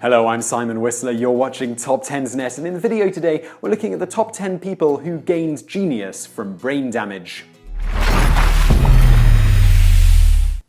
Hello, I'm Simon Whistler, you're watching TopTenzNet, and in the video today, we're looking at the top 10 people who gained genius from brain damage.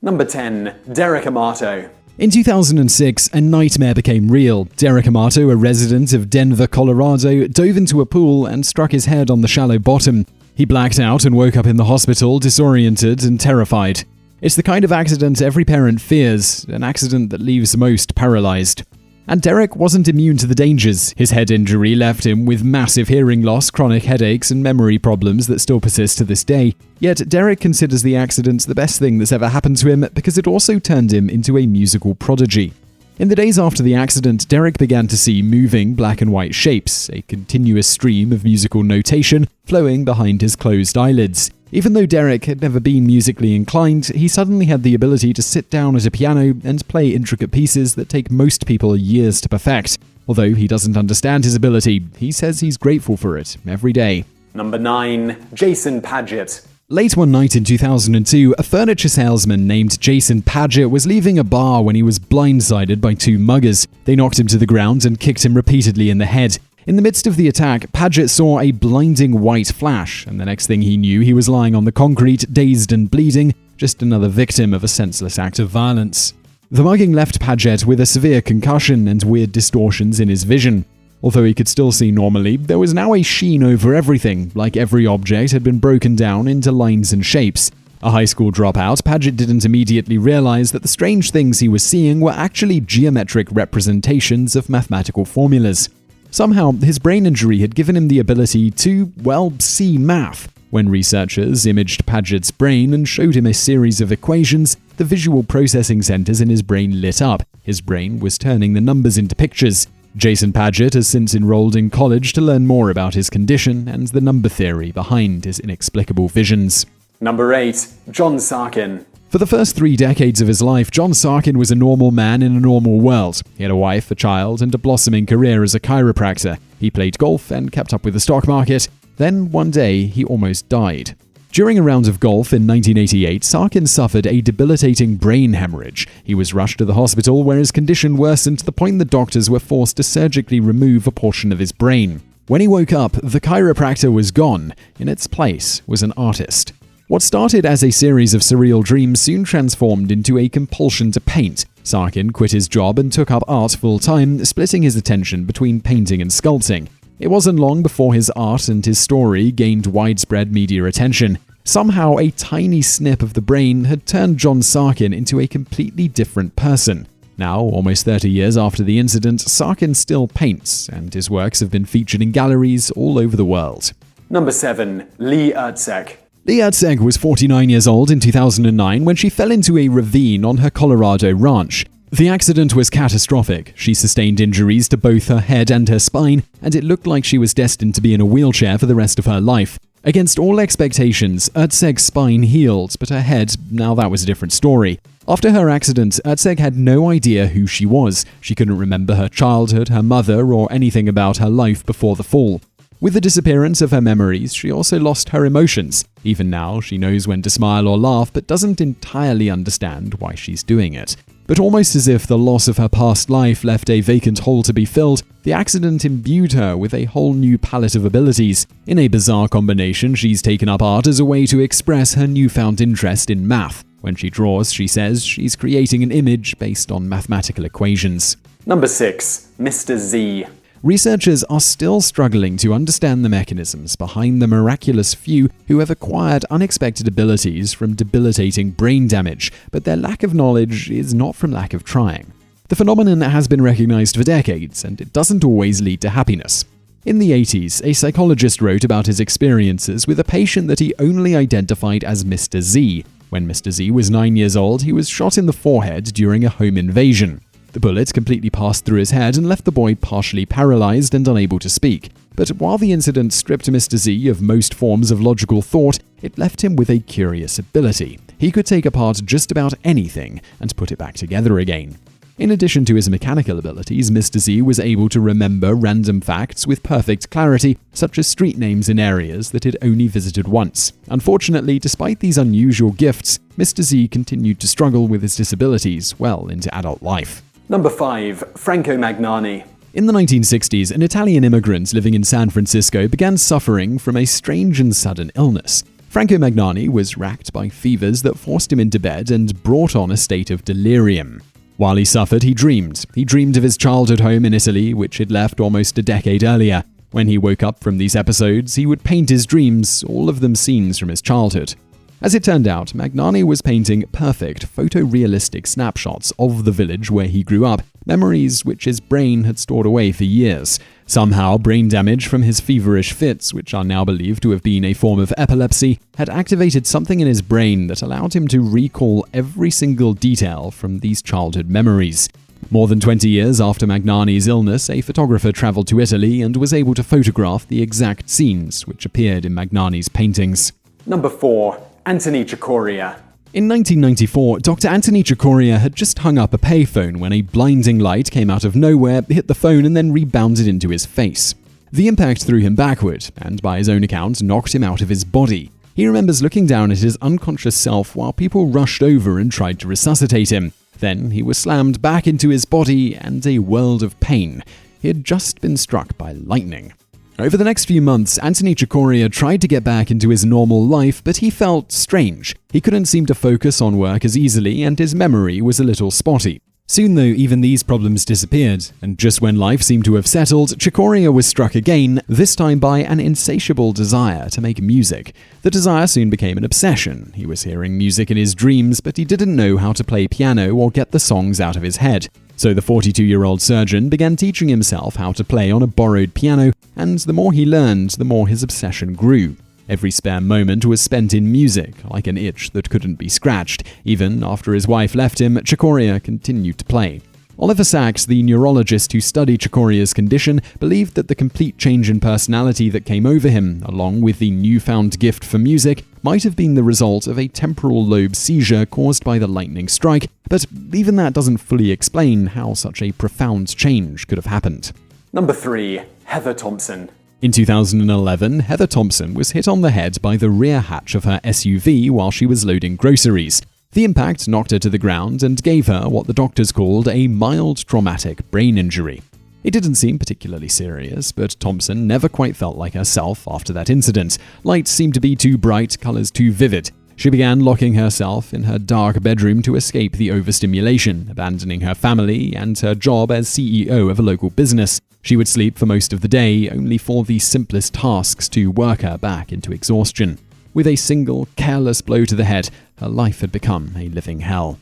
Number 10. Derek Amato. In 2006, a nightmare became real. Derek Amato, a resident of Denver, Colorado, dove into a pool and struck his head on the shallow bottom. He blacked out and woke up in the hospital, disoriented and terrified. It's the kind of accident every parent fears, an accident that leaves most paralyzed. And Derek wasn't immune to the dangers. His head injury left him with massive hearing loss, chronic headaches, and memory problems that still persist to this day. Yet Derek considers the accident the best thing that's ever happened to him because it also turned him into a musical prodigy. In the days after the accident, Derek began to see moving black and white shapes, a continuous stream of musical notation flowing behind his closed eyelids. Even though Derek had never been musically inclined, he suddenly had the ability to sit down at a piano and play intricate pieces that take most people years to perfect. Although he doesn't understand his ability, he says he's grateful for it every day. Number 9. Jason Padgett. Late one night in 2002, a furniture salesman named Jason Padgett was leaving a bar when he was blindsided by two muggers. They knocked him to the ground and kicked him repeatedly in the head. In the midst of the attack, Padgett saw a blinding white flash, and the next thing he knew, he was lying on the concrete, dazed and bleeding, just another victim of a senseless act of violence. The mugging left Padgett with a severe concussion and weird distortions in his vision. Although he could still see normally, there was now a sheen over everything, like every object had been broken down into lines and shapes. A high school dropout, Padgett didn't immediately realize that the strange things he was seeing were actually geometric representations of mathematical formulas. Somehow, his brain injury had given him the ability to, see math. When researchers imaged Padgett's brain and showed him a series of equations, the visual processing centers in his brain lit up. His brain was turning the numbers into pictures. Jason Padgett has since enrolled in college to learn more about his condition and the number theory behind his inexplicable visions. Number 8. Jon Sarkin. For the first 3 decades of his life, Jon Sarkin was a normal man in a normal world. He had a wife, a child, and a blossoming career as a chiropractor. He played golf and kept up with the stock market. Then, one day, he almost died. During a round of golf in 1988, Sarkin suffered a debilitating brain hemorrhage. He was rushed to the hospital where his condition worsened to the point the doctors were forced to surgically remove a portion of his brain. When he woke up, the chiropractor was gone. In its place was an artist. What started as a series of surreal dreams soon transformed into a compulsion to paint. Sarkin quit his job and took up art full-time, splitting his attention between painting and sculpting. It wasn't long before his art and his story gained widespread media attention. Somehow, a tiny snip of the brain had turned Jon Sarkin into a completely different person. Now, almost 30 years after the incident, Sarkin still paints, and his works have been featured in galleries all over the world. Number 7. Leigh Erceg. Leigh Erceg was 49 years old in 2009 when she fell into a ravine on her Colorado ranch. The accident was catastrophic. She sustained injuries to both her head and her spine, and it looked like she was destined to be in a wheelchair for the rest of her life. Against all expectations, Erceg's spine healed, but her head, now that was a different story. After her accident, Erceg had no idea who she was. She couldn't remember her childhood, her mother, or anything about her life before the fall. With the disappearance of her memories, she also lost her emotions. Even now, she knows when to smile or laugh, but doesn't entirely understand why she's doing it. But almost as if the loss of her past life left a vacant hole to be filled, the accident imbued her with a whole new palette of abilities. In a bizarre combination, she's taken up art as a way to express her newfound interest in math. When she draws, she says she's creating an image based on mathematical equations. Number 6. Mr. Z. Researchers are still struggling to understand the mechanisms behind the miraculous few who have acquired unexpected abilities from debilitating brain damage, but their lack of knowledge is not from lack of trying. The phenomenon has been recognized for decades, and it doesn't always lead to happiness. In the 80s, a psychologist wrote about his experiences with a patient that he only identified as Mr. Z. When Mr. Z was 9 years old, he was shot in the forehead during a home invasion. The bullet completely passed through his head and left the boy partially paralyzed and unable to speak. But while the incident stripped Mr. Z of most forms of logical thought, it left him with a curious ability. He could take apart just about anything and put it back together again. In addition to his mechanical abilities, Mr. Z was able to remember random facts with perfect clarity, such as street names in areas that he'd only visited once. Unfortunately, despite these unusual gifts, Mr. Z continued to struggle with his disabilities well into adult life. Number 5. Franco Magnani. In the 1960s, an Italian immigrant living in San Francisco began suffering from a strange and sudden illness. Franco Magnani was racked by fevers that forced him into bed and brought on a state of delirium. While he suffered, he dreamed. He dreamed of his childhood home in Italy, which he'd left almost a decade earlier. When he woke up from these episodes, he would paint his dreams, all of them scenes from his childhood. As it turned out, Magnani was painting perfect, photorealistic snapshots of the village where he grew up, memories which his brain had stored away for years. Somehow, brain damage from his feverish fits, which are now believed to have been a form of epilepsy, had activated something in his brain that allowed him to recall every single detail from these childhood memories. More than 20 years after Magnani's illness, a photographer traveled to Italy and was able to photograph the exact scenes which appeared in Magnani's paintings. Number 4. Anthony Cicoria. In 1994, Dr. Anthony Cicoria had just hung up a payphone when a blinding light came out of nowhere, hit the phone, and then rebounded into his face. The impact threw him backward, and by his own account, knocked him out of his body. He remembers looking down at his unconscious self while people rushed over and tried to resuscitate him. Then he was slammed back into his body and a world of pain. He had just been struck by lightning. Over the next few months, Anthony Cicoria tried to get back into his normal life, but he felt strange. He couldn't seem to focus on work as easily, and his memory was a little spotty. Soon, though, even these problems disappeared, and just when life seemed to have settled, Cicoria was struck again, this time by an insatiable desire to make music. The desire soon became an obsession. He was hearing music in his dreams, but he didn't know how to play piano or get the songs out of his head. So the 42-year-old surgeon began teaching himself how to play on a borrowed piano, and the more he learned, the more his obsession grew. Every spare moment was spent in music, like an itch that couldn't be scratched. Even after his wife left him, Cicoria continued to play. Oliver Sacks, the neurologist who studied Cicoria's condition, believed that the complete change in personality that came over him, along with the newfound gift for music, might have been the result of a temporal lobe seizure caused by the lightning strike, but even that doesn't fully explain how such a profound change could have happened. Number 3. Heather Thompson. In 2011, Heather Thompson was hit on the head by the rear hatch of her SUV while she was loading groceries. The impact knocked her to the ground and gave her what the doctors called a mild traumatic brain injury. It didn't seem particularly serious, but Thompson never quite felt like herself after that incident. Lights seemed to be too bright, colors too vivid. She began locking herself in her dark bedroom to escape the overstimulation, abandoning her family and her job as CEO of a local business. She would sleep for most of the day, only for the simplest tasks to work her back into exhaustion. With a single, careless blow to the head, her life had become a living hell.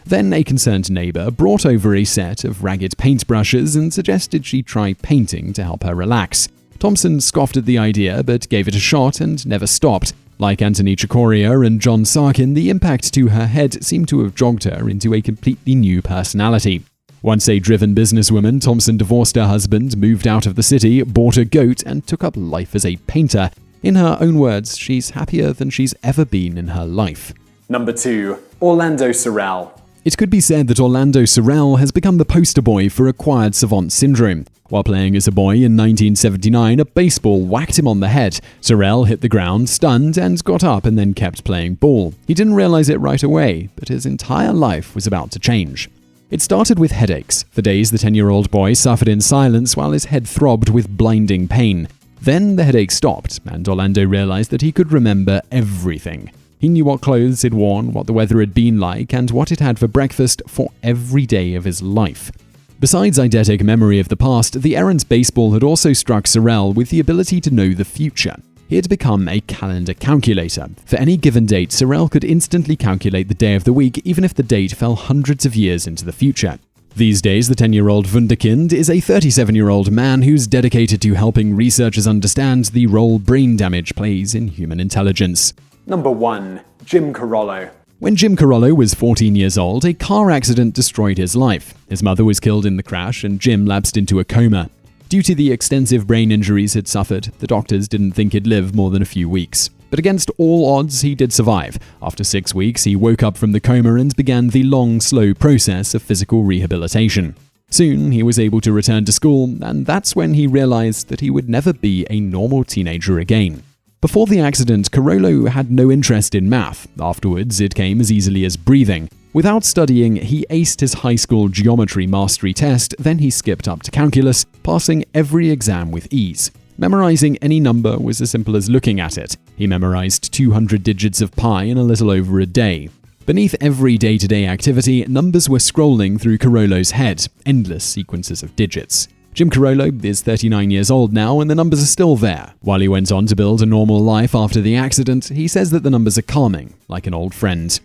Then a concerned neighbor brought over a set of ragged paintbrushes and suggested she try painting to help her relax. Thompson scoffed at the idea, but gave it a shot and never stopped. Like Anthony Cicoria and Jon Sarkin, the impact to her head seemed to have jogged her into a completely new personality. Once a driven businesswoman, Thompson divorced her husband, moved out of the city, bought a goat, and took up life as a painter. In her own words, she's happier than she's ever been in her life. Number 2. Orlando Serrell. It could be said that Orlando Serrell has become the poster boy for acquired savant syndrome. While playing as a boy in 1979, a baseball whacked him on the head. Serrell hit the ground, stunned, and got up and then kept playing ball. He didn't realize it right away, but his entire life was about to change. It started with headaches. For days, the 10-year-old boy suffered in silence while his head throbbed with blinding pain. Then the headache stopped, and Orlando realized that he could remember everything. He knew what clothes he'd worn, what the weather had been like, and what he'd had for breakfast for every day of his life. Besides eidetic memory of the past, the errant baseball had also struck Serrell with the ability to know the future. He had become a calendar calculator. For any given date, Serrell could instantly calculate the day of the week, even if the date fell hundreds of years into the future. These days, the 10-year-old wunderkind is a 37-year-old man who's dedicated to helping researchers understand the role brain damage plays in human intelligence. Number 1. Jim Carollo. When Jim Carollo was 14 years old, a car accident destroyed his life. His mother was killed in the crash, and Jim lapsed into a coma. Due to the extensive brain injuries he'd suffered, the doctors didn't think he'd live more than a few weeks. But against all odds, he did survive. After 6 weeks, he woke up from the coma and began the long, slow process of physical rehabilitation. Soon, he was able to return to school, and that's when he realized that he would never be a normal teenager again. Before the accident, Carollo had no interest in math. Afterwards, it came as easily as breathing. Without studying, he aced his high school geometry mastery test, then he skipped up to calculus, passing every exam with ease. Memorizing any number was as simple as looking at it. He memorized 200 digits of pi in a little over a day. Beneath every day-to-day activity, numbers were scrolling through Carollo's head, endless sequences of digits. Jim Carollo is 39 years old now, and the numbers are still there. While he went on to build a normal life after the accident, he says that the numbers are calming, like an old friend.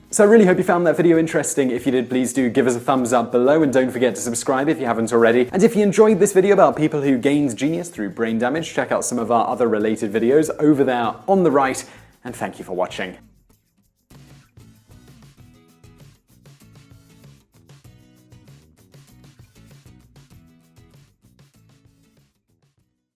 So I really hope you found that video interesting. If you did, please do give us a thumbs up below, and don't forget to subscribe if you haven't already. And if you enjoyed this video about people who gained genius through brain damage, check out some of our other related videos over there on the right, and thank you for watching.